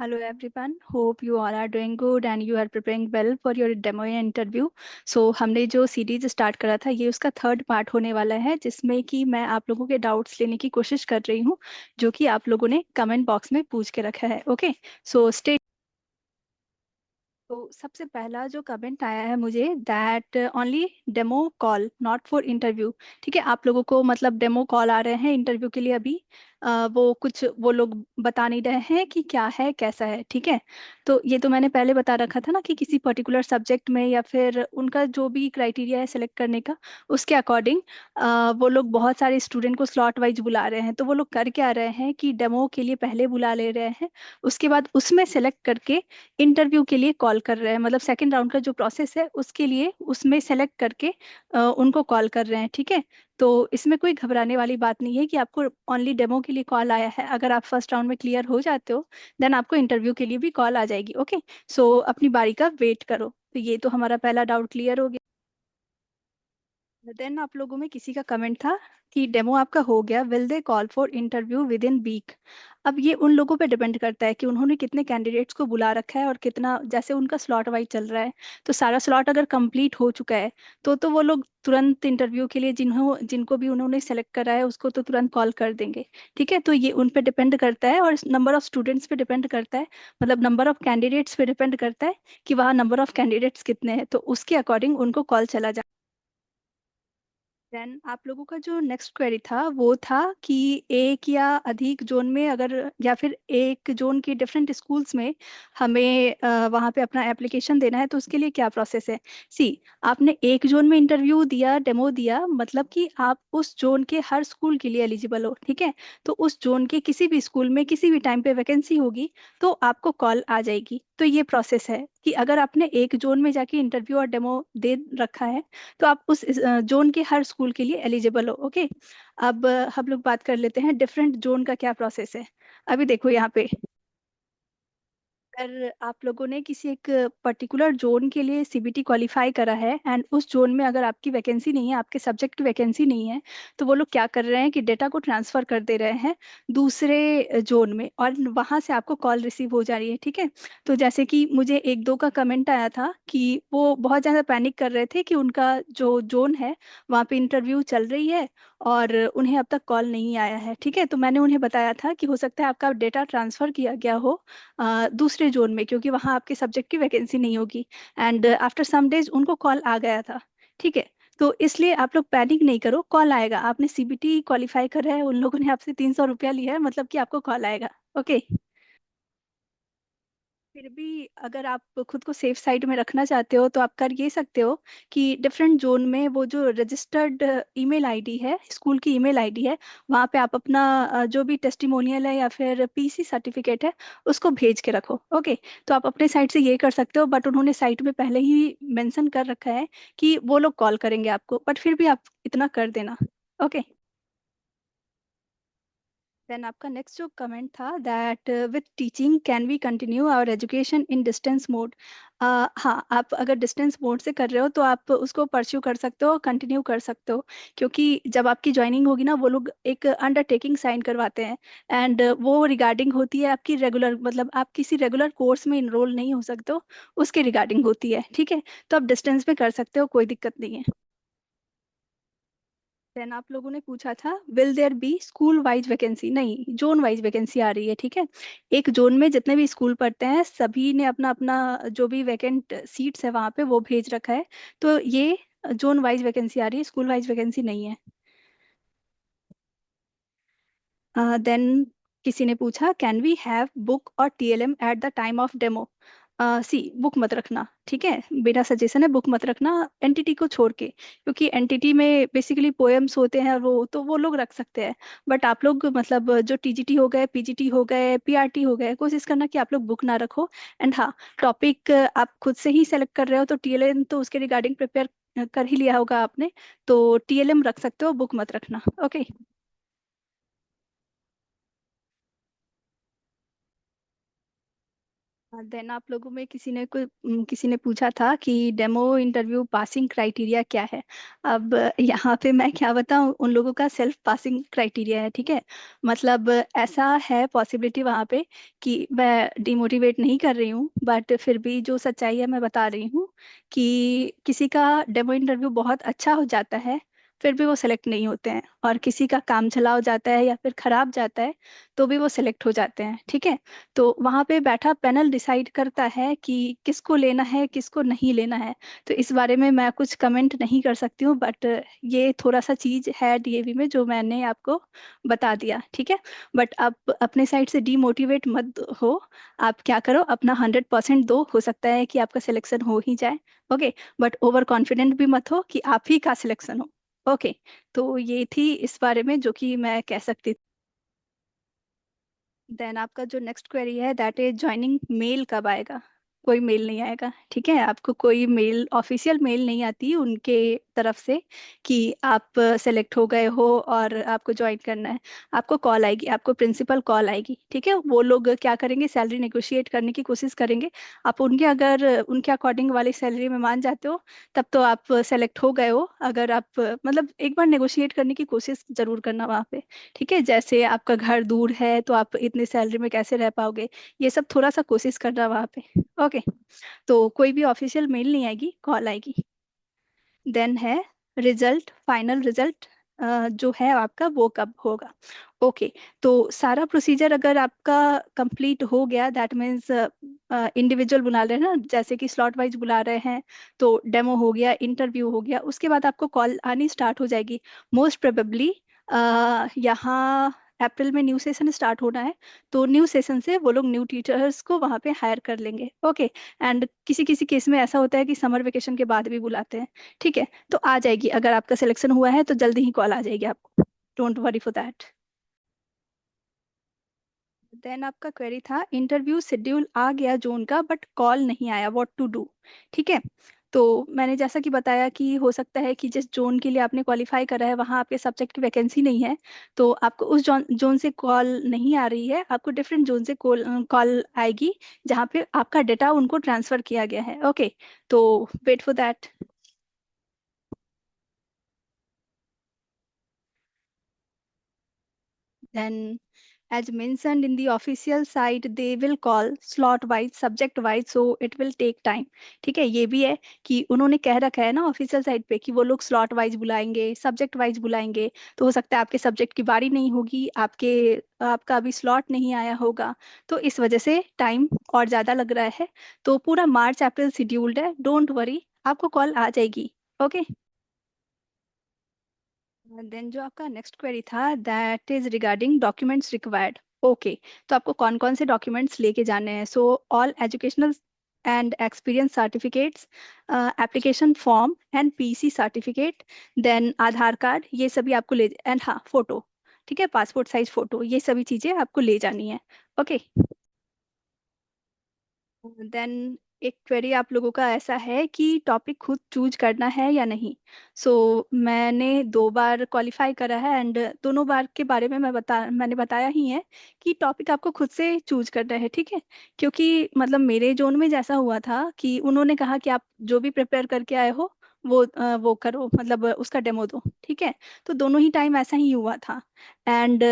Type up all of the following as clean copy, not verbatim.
Hello everyone, hope you all are doing good and you are preparing well for your demo interview. हमने जो series start करा था ये उसका third part होने वाला है जिसमें कि मैं आप लोगों के डाउट्स लेने की कोशिश कर रही हूँ जो कि आप लोगों ने कमेंट बॉक्स में पूछ के रखा है। Okay, so stay. तो सबसे पहला जो कमेंट आया है मुझे, that only demo call not for interview. ठीक है, आप लोगों को मतलब डेमो कॉल आ रहे हैं इंटरव्यू के लिए अभी। वो लोग बता नहीं रहे हैं कि क्या है कैसा है। ठीक है, तो ये तो मैंने पहले बता रखा था ना कि किसी पर्टिकुलर सब्जेक्ट में या फिर उनका जो भी क्राइटेरिया है सिलेक्ट करने का उसके अकॉर्डिंग वो लोग बहुत सारे स्टूडेंट को स्लॉट वाइज बुला रहे हैं। तो वो लोग कर क्या रहे हैं कि डेमो के लिए पहले बुला ले रहे हैं, उसके बाद उसमें सेलेक्ट करके इंटरव्यू के लिए कॉल कर रहे हैं। मतलब सेकंड राउंड का जो प्रोसेस है उसके लिए उसमें सेलेक्ट करके उनको कॉल कर रहे हैं। ठीक है, तो इसमें कोई घबराने वाली बात नहीं है कि आपको ओनली डेमो के लिए कॉल आया है। अगर आप फर्स्ट राउंड में क्लियर हो जाते हो देन आपको इंटरव्यू के लिए भी कॉल आ जाएगी। ओके, सो अपनी बारी का वेट करो। तो ये तो हमारा पहला डाउट क्लियर हो गया। देन आप लोगों में किसी का कमेंट था कि डेमो आपका हो गया, will they call for interview within week. अब ये उन लोगों पे डिपेंड करता है कि उन्होंने कितने कैंडिडेट्स को बुला रखा है और कितना, जैसे उनका स्लॉट वाइज चल रहा है। तो सारा स्लॉट अगर कंप्लीट हो चुका है तो वो लोग तुरंत इंटरव्यू के लिए जिनको भी उन्होंने सेलेक्ट करा है उसको तो तुरंत कॉल कर देंगे। ठीक है, तो ये उन पे डिपेंड करता है और नंबर ऑफ स्टूडेंट्स पे डिपेंड करता है, मतलब नंबर ऑफ कैंडिडेट्स पे डिपेंड करता है कि वहाँ नंबर ऑफ कैंडिडेट्स कितने हैं, तो उसके अकॉर्डिंग उनको कॉल चला जाए। देन आप लोगों का जो नेक्स्ट क्वेरी था वो था कि एक या अधिक जोन में अगर, या फिर एक जोन की डिफरेंट स्कूल्स में हमें वहाँ पे अपना एप्लीकेशन देना है तो उसके लिए क्या प्रोसेस है। सी, आपने एक जोन में इंटरव्यू दिया, डेमो दिया, मतलब कि आप उस जोन के हर स्कूल के लिए एलिजिबल हो। ठीक है, तो उस जोन के किसी भी स्कूल में किसी भी टाइम पे वैकेंसी होगी तो आपको कॉल आ जाएगी। तो ये प्रोसेस है कि अगर आपने एक जोन में जाके इंटरव्यू और डेमो दे रखा है तो आप उस जोन के हर स्कूल के लिए एलिजिबल हो। ओके, अब हम लोग बात कर लेते हैं डिफरेंट जोन का क्या प्रोसेस है। अभी देखो यहाँ पे, अगर आप लोगों ने किसी एक पर्टिकुलर जोन के लिए सीबीटी क्वालिफाई करा है एंड उस जोन में अगर आपकी वैकेंसी नहीं है, आपके सब्जेक्ट की वैकेंसी नहीं है, तो वो लोग क्या कर रहे हैं कि डेटा को ट्रांसफर कर दे रहे हैं दूसरे जोन में और वहां से आपको कॉल रिसीव हो जा रही है। ठीक है, तो जैसे कि मुझे एक दो का कमेंट आया था कि वो बहुत ज़्यादा पैनिक कर रहे थे कि उनका जो जोन है वहाँ पे इंटरव्यू चल रही है और उन्हें अब तक कॉल नहीं आया है। ठीक है, तो मैंने उन्हें बताया था कि हो सकता है आपका डेटा ट्रांसफ़र किया गया हो दूसरे जोन में, क्योंकि वहाँ आपके सब्जेक्ट की वैकेंसी नहीं होगी। एंड आफ्टर सम डेज उनको कॉल आ गया था। ठीक है, तो इसलिए आप लोग पैनिक नहीं करो, कॉल आएगा। आपने सीबीटी क्वालिफाई करा है, उन लोगों ने आपसे 300 रुपया लिया है, मतलब कि आपको कॉल आएगा। ओके, फिर भी अगर आप खुद को सेफ साइड में रखना चाहते हो तो आप कर ये सकते हो कि डिफरेंट जोन में वो जो रजिस्टर्ड ईमेल आईडी है, स्कूल की ईमेल आईडी है, वहाँ पे आप अपना जो भी टेस्टिमोनियल है या फिर पीसी सर्टिफिकेट है उसको भेज के रखो। ओके, तो आप अपने साइड से ये कर सकते हो, बट उन्होंने साइट में पहले ही मेंशन कर रखा है कि वो लोग कॉल करेंगे आपको, बट फिर भी आप इतना कर देना। ओके, देन आपका नेक्स्ट जो कमेंट था, that with teaching can we continue our education in distance mode. हाँ, आप अगर डिस्टेंस मोड से कर रहे हो तो आप उसको परस्यू कर सकते हो, कंटिन्यू कर सकते हो, क्योंकि जब आपकी ज्वाइनिंग होगी ना वो लोग एक अंडरटेकिंग साइन करवाते हैं एंड वो रिगार्डिंग होती है आपकी रेगुलर, मतलब आप किसी रेगुलर कोर्स में इनरोल नहीं हो सकते हो, उसके रिगार्डिंग होती है। ठीक है, तो आप डिस्टेंस में कर सकते हो, कोई दिक्कत नहीं है। देन आप लोगों ने पूछा था will there be school wise vacancy. नहीं, जोन वाइज वैकेंसी आ रही है। ठीक है, एक जोन में जितने भी स्कूल पढ़ते हैं सभी ने अपना अपना जो भी वैकेंट सीट्स है वहाँ पे वो भेज रखा है। तो ये जोन वाइज वैकेंसी आ रही है, स्कूल वाइज वैकेंसी नहीं है। देन किसी ने पूछा कैन वी हैव बुक और TLM at the time of demo. See, book मत रखना। ठीक है, मेरा सजेशन है बुक मत रखना एनटीटी को छोड़ के, क्योंकि एनटीटी में बेसिकली पोएम्स होते हैं वो तो वो लोग रख सकते हैं, बट आप लोग मतलब जो टीजीटी हो गए, पीजीटी हो गए, पीआरटी हो गए, कोशिश करना कि आप लोग बुक ना रखो। एंड हाँ, टॉपिक आप खुद से ही सेलेक्ट कर रहे हो तो टीएलएम तो उसके रिगार्डिंग प्रिपेयर कर ही लिया होगा आपने, तो टीएलएम रख सकते हो, बुक मत रखना। ओके, देन आप लोगों में किसी ने पूछा था कि डेमो इंटरव्यू पासिंग क्राइटेरिया क्या है। अब यहाँ पे मैं क्या बताऊँ, उन लोगों का सेल्फ पासिंग क्राइटेरिया है, ठीक है। मतलब ऐसा है पॉसिबिलिटी वहाँ पे कि मैं डिमोटिवेट नहीं कर रही हूँ, बट फिर भी जो सच्चाई है मैं बता रही हूँ कि किसी का डेमो इंटरव्यू बहुत अच्छा हो जाता है, फिर भी वो सेलेक्ट नहीं होते हैं, और किसी का काम चला हो जाता है या फिर खराब जाता है तो भी वो सेलेक्ट हो जाते हैं, ठीक है। तो वहाँ पे बैठा पैनल डिसाइड करता है कि किसको लेना है किसको नहीं लेना है। तो इस बारे में मैं कुछ कमेंट नहीं कर सकती हूँ, बट ये थोड़ा सा चीज है डीएवी में जो मैंने आपको बता दिया, ठीक है। बट आप अपने साइड से डीमोटिवेट मत हो। आप क्या करो, अपना 100% दो, हो सकता है कि आपका सिलेक्शन हो ही जाए। ओके। बट ओवर कॉन्फिडेंट भी मत हो कि आप ही का सिलेक्शन हो। ओके। तो ये थी इस बारे में जो कि मैं कह सकती। देन आपका जो नेक्स्ट क्वेरी है दैट इज ज्वाइनिंग मेल कब आएगा। कोई मेल नहीं आएगा, ठीक है। आपको कोई मेल, ऑफिशियल मेल नहीं आती उनके तरफ से कि आप सेलेक्ट हो गए हो और आपको ज्वाइन करना है। आपको कॉल आएगी, आपको प्रिंसिपल कॉल आएगी, ठीक है। वो लोग क्या करेंगे, सैलरी नेगोशिएट करने की कोशिश करेंगे। आप उनके अगर उनके अकॉर्डिंग वाली सैलरी में मान जाते हो तब तो आप सेलेक्ट हो गए हो। अगर आप मतलब एक बार नेगोशिएट करने की कोशिश जरूर करना वहाँ पे, ठीक है। जैसे आपका घर दूर है तो आप इतनी सैलरी में कैसे रह पाओगे, ये सब थोड़ा सा कोशिश करना वहाँ पे। ओके। तो कोई भी ऑफिशियल मेल नहीं आएगी, कॉल आएगी। देन है रिजल्ट, फाइनल रिजल्ट जो है आपका वो कब होगा। ओके। तो सारा प्रोसीजर अगर आपका कंप्लीट हो गया, दैट मीन्स इंडिविजुअल बुला रहे हैं ना, जैसे कि स्लॉट वाइज बुला रहे हैं, तो डेमो हो गया, इंटरव्यू हो गया, उसके बाद आपको कॉल आनी स्टार्ट हो जाएगी। मोस्ट प्रोबेबली यहाँ अप्रैल में न्यू सेशन स्टार्ट होना है, तो न्यू सेशन से वो लोग न्यू टीचर्स को वहाँ पे हायर कर लेंगे। ओके। एंड किसी किसी केस में ऐसा होता है कि समर वेकेशन के बाद भी बुलाते हैं, ठीक है। तो आ जाएगी, अगर आपका सिलेक्शन हुआ है तो जल्दी ही कॉल आ जाएगी आपको। Don't worry for that. Then आपका क्वेरी था इंटरव्यू शेड्यूल आ गया जोन का बट कॉल नहीं आया, व्हाट टू डू, ठीक है। तो मैंने जैसा कि बताया कि हो सकता है कि जिस जोन के लिए आपने क्वालिफाई करा है वहाँ आपके सब्जेक्ट की वैकेंसी नहीं है, तो आपको उस जोन जोन से कॉल नहीं आ रही है, आपको डिफरेंट जोन से कॉल कॉल आएगी जहाँ पे आपका डेटा उनको ट्रांसफर किया गया है। ओके। तो wait for that. Then, as mentioned in the official site, they will call slot wise, subject wise, so it will take time। ठीक है, ये भी है कि उन्होंने कह रखा है ना ऑफिशियल साइट पे कि वो लोग स्लॉट वाइज बुलाएंगे, सब्जेक्ट वाइज बुलाएंगे। तो हो सकता है आपके सब्जेक्ट की बारी नहीं होगी, आपका अभी स्लॉट नहीं आया होगा, तो इस वजह से टाइम और ज़्यादा लग रहा है। तो पूरा मार्च अप्रैल शेड्यूल्ड है, डोंट वरी, आपको कॉल आ जाएगी। ओके। देन जो आपका नेक्स्ट क्वेरी था that is regarding documents required. Okay. तो आपको कौन कौन से डॉक्यूमेंट्स लेके जाने हैं। So all educational and experience certificates, application form and PC certificate, then Aadhaar card, ये सभी आपको ले, एंड हाँ फोटो, ठीक है, पासपोर्ट साइज फोटो, ये सभी चीज़ें आपको ले जानी है। ओके। देन एक क्वेरी आप लोगों का ऐसा है कि टॉपिक खुद चूज करना है या नहीं। सो मैंने 2 बार क्वालिफाई करा है एंड दोनों बार के बारे में मैंने बताया ही है कि टॉपिक आपको खुद से चूज करना है, ठीक है। क्योंकि मतलब मेरे जोन में जैसा हुआ था कि उन्होंने कहा कि आप जो भी प्रिपेयर करके आए हो वो करो, मतलब उसका डेमो दो, ठीक है। तो दोनों ही टाइम ऐसा ही हुआ था। एंड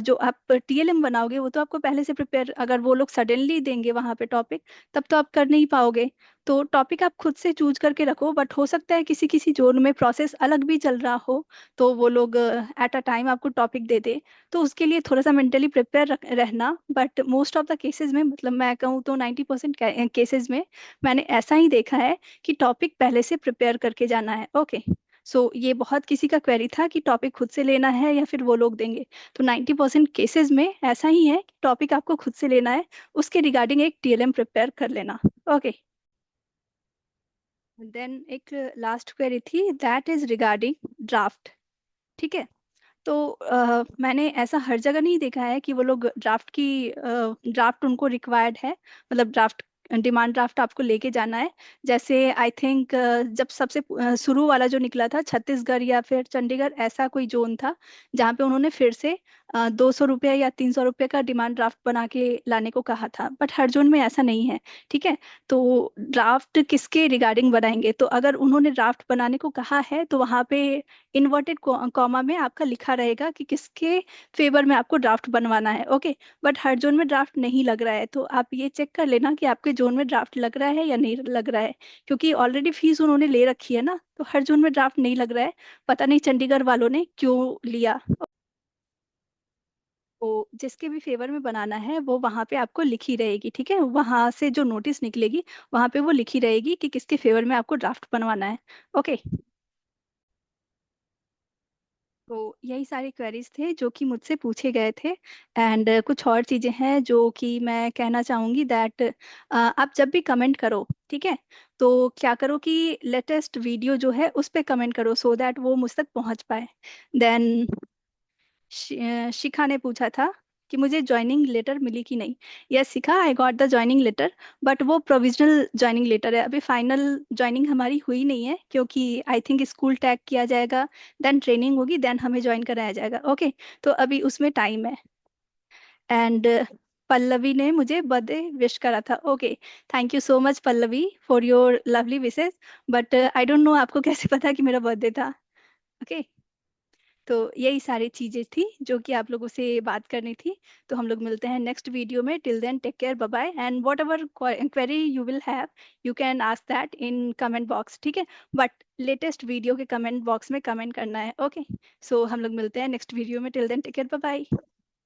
जो आप टीएलएम बनाओगे वो तो आपको पहले से प्रिपेयर, अगर वो लोग सडनली देंगे वहाँ पे टॉपिक तब तो आप कर नहीं पाओगे। तो टॉपिक आप खुद से चूज करके रखो, बट हो सकता है किसी किसी जोन में प्रोसेस अलग भी चल रहा हो, तो वो लोग एट अ टाइम आपको टॉपिक दे दे। तो उसके लिए थोड़ा सा मेंटली प्रिपेयर रहना। But most of the cases में, मतलब मैं कहूँ तो 90% केसेस में मैंने ऐसा ही देखा है कि टॉपिक पहले से प्रिपेयर करके जाना है। ओके। सो ये बहुत किसी का क्वेरी था कि टॉपिक खुद से लेना है या फिर वो लोग देंगे। तो 90% केसेस में ऐसा ही है कि टॉपिक आपको खुद से लेना है, उसके रिगार्डिंग एक टीएलएम प्रिपेयर कर लेना। ओके। देन एक लास्ट क्वेरी थी दैट इज रिगार्डिंग ड्राफ्ट, ठीक है। तो मैंने ऐसा हर जगह नहीं देखा है कि वो लोग ड्राफ्ट उनको रिक्वायर्ड है, मतलब ड्राफ्ट, डिमांड ड्राफ्ट आपको लेके जाना है। जैसे आई थिंक जब सबसे शुरू वाला जो निकला था छत्तीसगढ़ या फिर चंडीगढ़, ऐसा कोई जोन था जहाँ पे उन्होंने फिर से 200 रुपये या 300 रुपये का डिमांड ड्राफ्ट बना के लाने को कहा था, बट हर जोन में ऐसा नहीं है। ठीक है, तो ड्राफ्ट किसके रिगार्डिंग बनाएंगे? तो अगर उन्होंने ड्राफ्ट बनाने को कहा है तो वहाँ पे इन्वर्टेड कॉमा में आपका लिखा रहेगा कि किसके फेवर में आपको ड्राफ्ट बनवाना है। ओके, बट हर जोन में ड्राफ्ट नहीं लग रहा है, तो आप ये चेक कर लेना कि आपके जोन में ड्राफ्ट लग रहा है या नहीं लग रहा है, क्योंकि ऑलरेडी फीस उन्होंने ले रखी है ना, तो हर जोन में ड्राफ्ट नहीं लग रहा है। पता नहीं चंडीगढ़ वालों ने क्यों लिया। तो जिसके भी फेवर में बनाना है वो वहां पे आपको लिखी रहेगी। ठीक है, वहां से जो नोटिस निकलेगी वहां पे वो लिखी रहेगी कि किसके फेवर में आपको ड्राफ्ट बनवाना है। ओके, तो यही सारे क्वेरीज थे जो कि मुझसे पूछे गए थे। एंड कुछ और चीजें हैं जो कि मैं कहना चाहूंगी दैट आप जब भी कमेंट करो, ठीक है, तो क्या करो कि लेटेस्ट वीडियो जो है उस पे कमेंट करो सो दैट वो मुझ तक पहुंच पाए। देन शिखा ने पूछा था कि मुझे ज्वाइनिंग लेटर मिली कि नहीं। Yes Shikha, I got the joining letter, but वो प्रोविजनल ज्वाइनिंग लेटर है, अभी फाइनल ज्वाइनिंग हमारी हुई नहीं है, क्योंकि आई थिंक स्कूल टैग किया जाएगा, देन ट्रेनिंग होगी, देन हमें ज्वाइन कराया जाएगा। ओके, तो अभी उसमें टाइम है। एंड पल्लवी ने मुझे बर्थडे विश करा था। Okay, thank you so much Pallavi for your lovely wishes, but I don't know आपको कैसे पता कि मेरा बर्थडे था। ओके, तो यही सारी चीजें थी जो कि आप लोगों से बात करनी थी। तो हम लोग मिलते हैं नेक्स्ट वीडियो में। Till then take care, bye bye, and whatever query you will have you can ask that in comment box. ठीक है, बट लेटेस्ट वीडियो के कमेंट बॉक्स में कमेंट करना है। ओके, सो हम लोग मिलते हैं नेक्स्ट वीडियो में। Till then take care, bye bye.